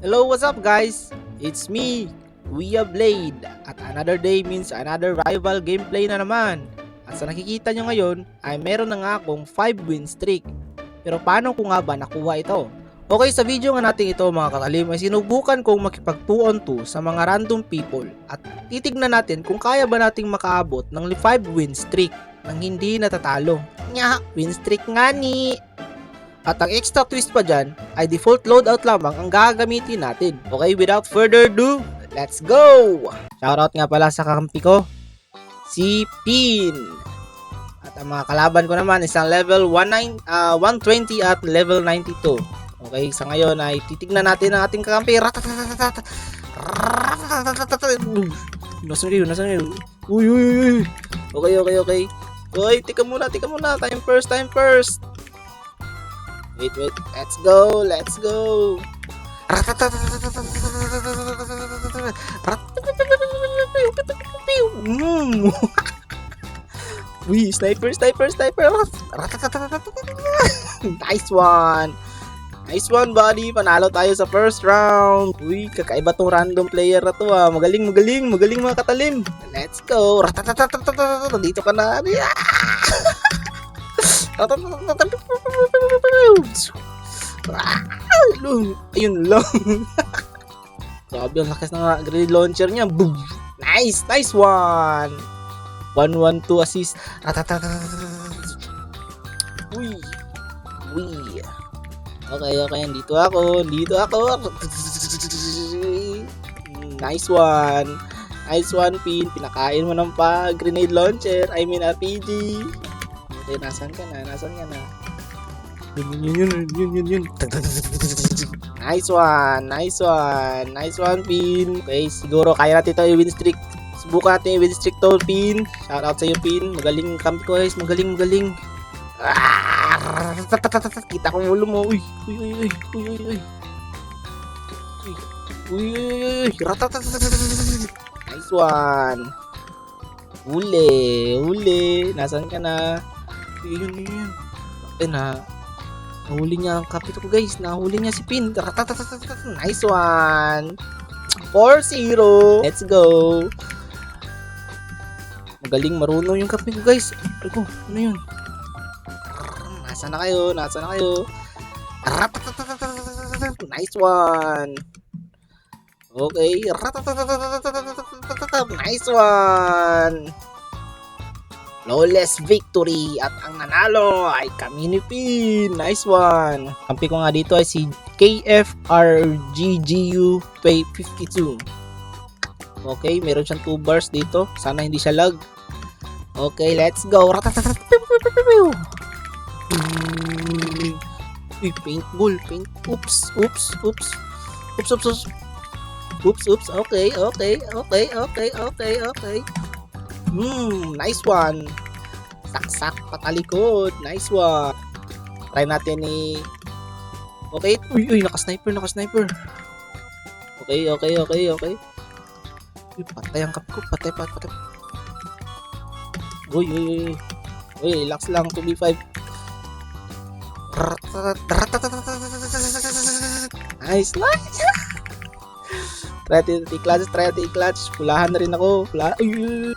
Hello, what's up guys? It's me, Kuya Blade. At another day means another rival gameplay na naman. At sa nakikita nyo ngayon ay meron na nga akong 5-win streak. Pero paano ko nga ba nakuha ito? Okay, sa video nga natin ito mga kakalim ay sinubukan kong makipag 2-on-2 sa mga random people. At titignan natin kung kaya ba nating makaabot ng 5-win streak nang hindi natatalo. Nya, win streak nga ni! At ang extra twist pa dyan ay default loadout lamang ang gagamitin natin. Okay, without further ado, let's go! Shoutout nga pala sa kakampi ko, si Pin. At ang mga kalaban ko naman isang level 120 at level 92. Okay, sa ngayon ay titignan natin ang ating kakampi. Nasaan kayo? Uy. Okay. Uy, tika muna. Time first. Wait, let's go. Uy, sniper. Nice one, buddy. Panalo tayo sa first round. Uy, kakaiba tong random player na to ah. Magaling mga katalim. Let's go. Dito ka na. Ayun lang. Grabe ang lakas ng grenade launcher niya. Boom. Nice one. 1-1-2 assist. Uy. Okay. Dito ako. Nice one, Pin. Pinakain mo ng grenade launcher. I mean RPG. Okay, nasan ka na? Yun. Nice one, Pin. Okay, siguro kaya natin ito i-win streak. Subukan natin i-win streak to, Pin. Shoutout sa'yo, Pin. Magaling kampi ko, guys. Magaling. Kita ko ulo mo. Uy. Nice one. Huli. Nasaan ka na? Yun. Nahuli niya ang kapito ko, guys. Nahuli niya si Pin. Nice one. 4-0. Let's go. Magaling marunong yung kapito ko, guys. Ano yun? Nasaan na kayo? Nice one. Okay. Nice one. Flawless victory at ang nanalo ay kami ni Pin. Nice one. Kampi ko nga dito ay si KFRGGU 52. Okay, meron siyang 2 bars dito. Sana hindi siya lag. Okay, let's go. Uy, paintball. Oops. Okay. Nice one. Saksak patalikod. Nice one. Try natin ni. Okay. Uy, naka-sniper. Okay. Uy, patay ang kap ko. Patay. Uy, relax lang. 2v5. Nice. Try natin i-clutch. Pulahan na rin ako. Uy.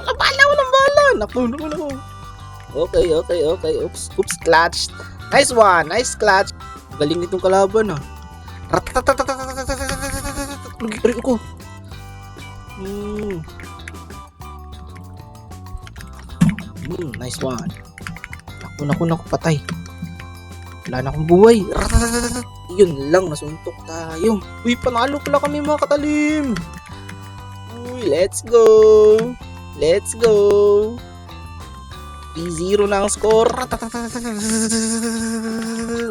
Walang bala. Naku. Okay. Oops, clutch. Nice one. Nice clutch. Galing nitong kalaban ah. Aray ko. Nice one. Naku, patay. Wala na akong buhay. Yun lang, nasuntok tayo. Uy, panalo pala kami mga katalim. Uy, let's go. 3-0 na ang score.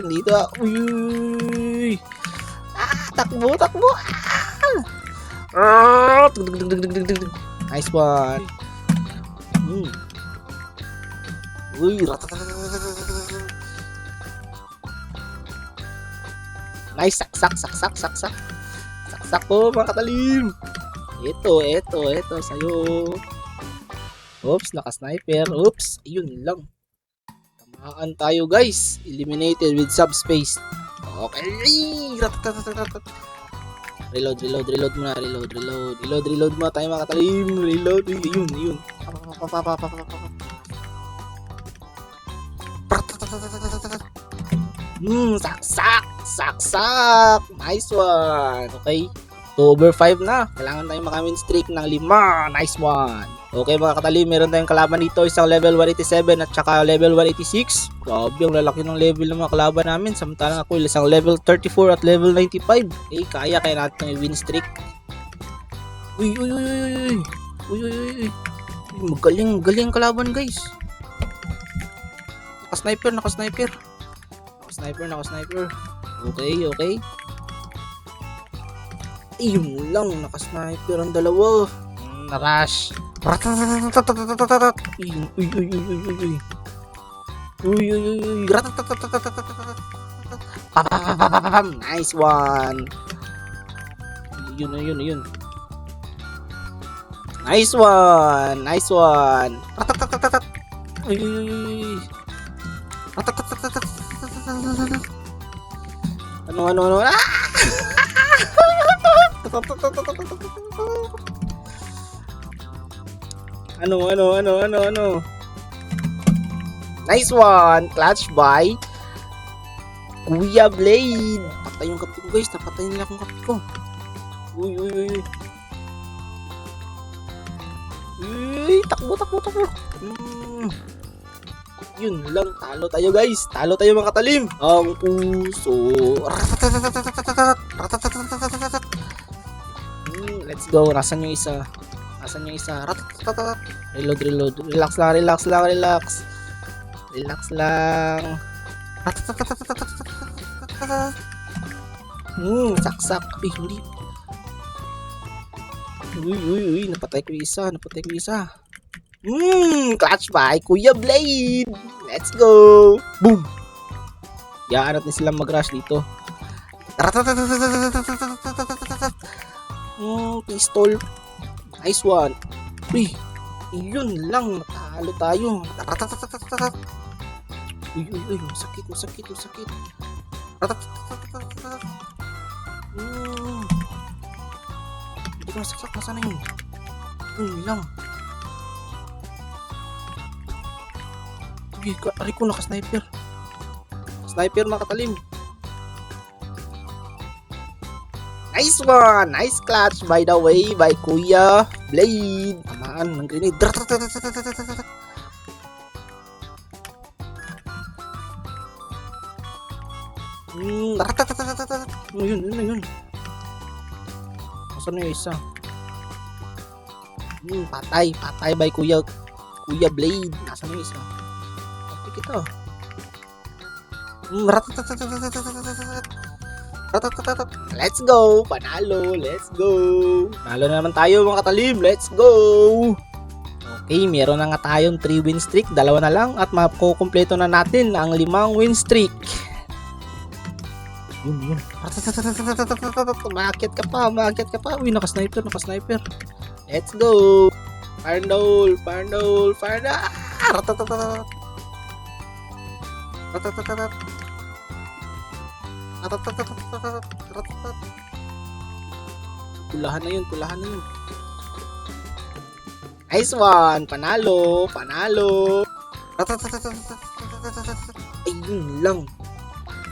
Dito. Uy. Takbo. Nice one. Uy, nice, saksak. Saksak po mga katalim. Ito, sa'yo. Oops, naka-sniper. Oops, yun lang. Tamaan tayo guys. Eliminated with subspace. Okay. Reload muna. Reload muna tayo mga katalim. Reload. Yun. Saksak. Nice one. Okay. 2 over 5 na. Kailangan tayong makaming streak ng 5. Nice one. Okay mga katalim, meron tayong kalaban dito, isang level 187 at saka level 186. Grabe, ang lalaki ng level ng mga kalaban namin. Samantalang ako, isang level 34 at level 95. Eh, kaya natin yung win streak. Uy. Magaling kalaban guys. Naka-sniper. Okay. Ayun lang, naka-sniper ang dalawa. Narash. Nice one. Yun. Nice one. Ano? Ano? Nice one! Clutch by Kuya Blade! Patay yung kapi ko guys, napatay nila akong kapi ko. Uy. Takbo. Yun lang, talo tayo guys. Talo tayo mga katalim. Ang puso. Let's go. Nasaan yung isa? Reload. Relax lang. Saksak. Hindi. Uy. Napatay ko isa. Clutch by Kuya Blade. Let's go. Boom. Yaan natin silang mag-rush dito. Pistol. Nice one. Uy. Yun lang. Natalo tayo. Uy. Masakit. Hindi ko nasaksak. Nasaan na yun? Yun lang. Uy, Rico naka-sniper. Sniper mga katalim. Nice one! Nice clutch by the way by Kuya Blade. Tamaan ng grenade. Yun. Saan na yung isa? Patay by Kuya Blade. Nasaan yung isa? Patay kita. Let's go! Panalo! Let's go! Panalo na naman tayo mga katalim! Let's go! Okay, meron na nga tayong 3 win streak. 2 na lang at makukumpleto na natin ang 5 win streak. Yun. Umakyat ka pa. Uy, naka-sniper. Let's go! Fire and hole! Pulahan na yun. Nice one! Panalo! Ayun lang.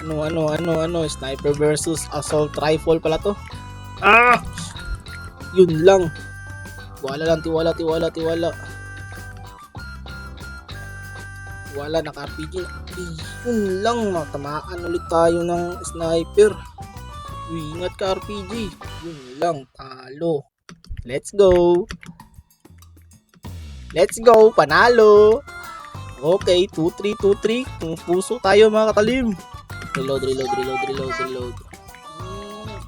Ano? Sniper versus assault rifle pala to. Yun lang. Tiwala. Wala, naka-RPG. Yun lang, matamaan ulit tayo ng sniper. Ingat ka RPG. Yun lang, talo. Let's go, panalo. Okay, 2-3. Puso tayo mga katalim. Reload.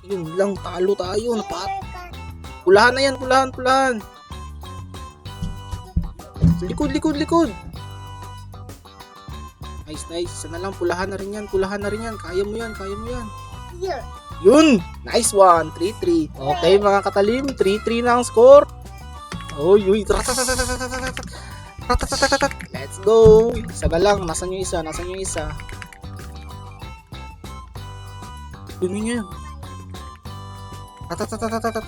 Yun lang, talo tayo. Pulahan na yan, pulahan. Likod. Nice. Sana lang, pulahan na rin yan. Kaya mo yan. Yeah. Yun! Nice one! 3-3. Okay mga katalim, 3-3 na ang score. Uy. Let's go. Isa na lang. Nasaan yung isa? Nasaan yung isa? Kunin nyo yun. Ratatatatat.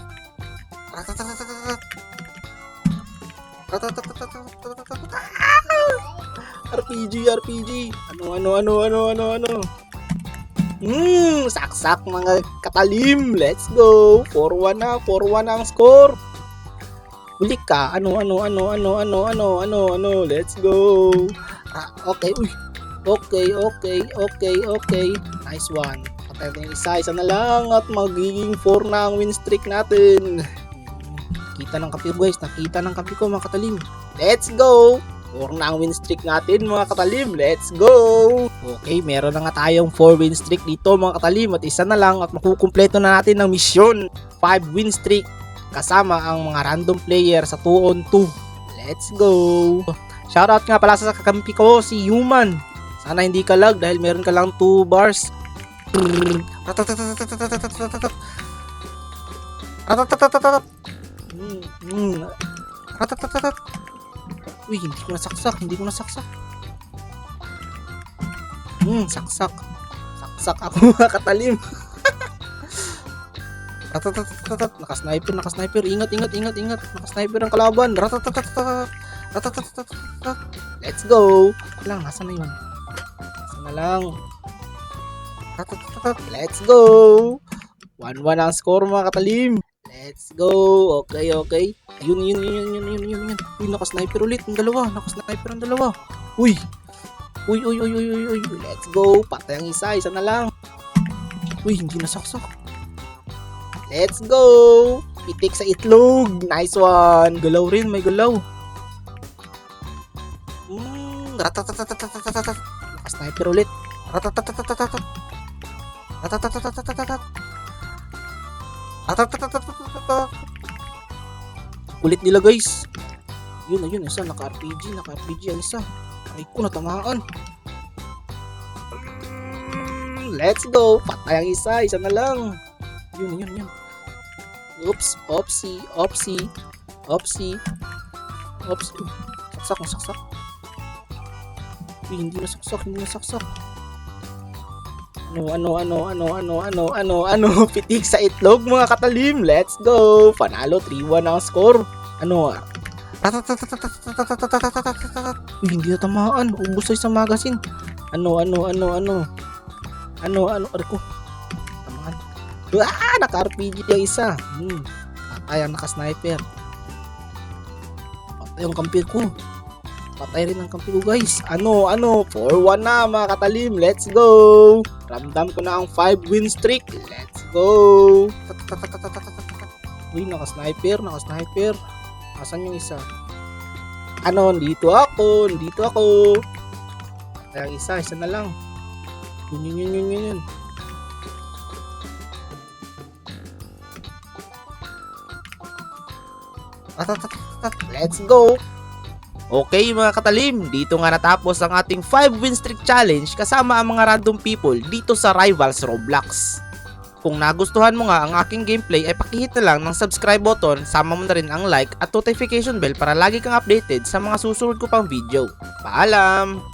Ratatatatat. Ratatatatat. RPG, RPG. Ano. Saksak mga katalim. Let's go. 4-1 na. 4-1 ang score. Huli ka. Ano. Let's go. Okay. Uy. Okay. Nice one. Patay na yung isa na lang at magiging 4 na ang win streak natin. Kita ng kape guys. Nakita ng kape ko mga katalim. Let's go. 4 na ang win streak natin mga katalim. Let's go! Okay, meron na nga tayong 4 win streak dito mga katalim. At isa na lang at makukumpleto na natin ng misyon. 5 win streak kasama ang mga random player sa 2-on-2. Let's go! Shoutout nga pala sa kakampi ko, si Human. Sana hindi ka lag dahil meron ka lang 2 bars. Uy, hindi ko nasaksak. Saksak ako mga katalim. Naka-sniper. Ingat. Naka-sniper ang kalaban. Let's go. Nasaan na yun? Nasaan na lang? Let's go. 1-1 ang score mga katalim. Let's go. Okay. Yun. Uy, naka-sniper ulit. Ang dalawa. Uy. Let's go. Patay ang isa. Isa na lang. Uy, hindi nasaksak. Let's go. Pitik sa itlog. Nice one. Galaw rin. May galaw. Naka-sniper ulit. Kulit nila guys. Yun isa naka-RPG ang isa. Ay ko natamaan. Let's go. Patay ang isa na lang. Yun. Oops, opsi. Saksak. Hindi nasaksak. Ano, pitik sa itlog mga katalim. Let's go. Panalo 3-1 ang score. Hindi na tamaan. Ubus sa isang magazine. Ano. Arko. Tamaan. Naka-RPG yung isa. Patay ang naka-sniper. Patay ang kampi ko. Patay rin ang kampi ko guys. 4-1 na mga katalim. Let's go. Ramdam ko na ang 5 win streak. Let's go. Uy, naka-sniper. Asan yung isa? Dito ako. Patay ang isa na lang. Yun. Let's go. Okay mga katalim, dito nga natapos ang ating 5 win streak challenge kasama ang mga random people dito sa Rivals Roblox. Kung nagustuhan mo nga ang aking gameplay ay pakihit na lang ng subscribe button, sama mo na rin ang like at notification bell para lagi kang updated sa mga susunod ko pang video. Paalam!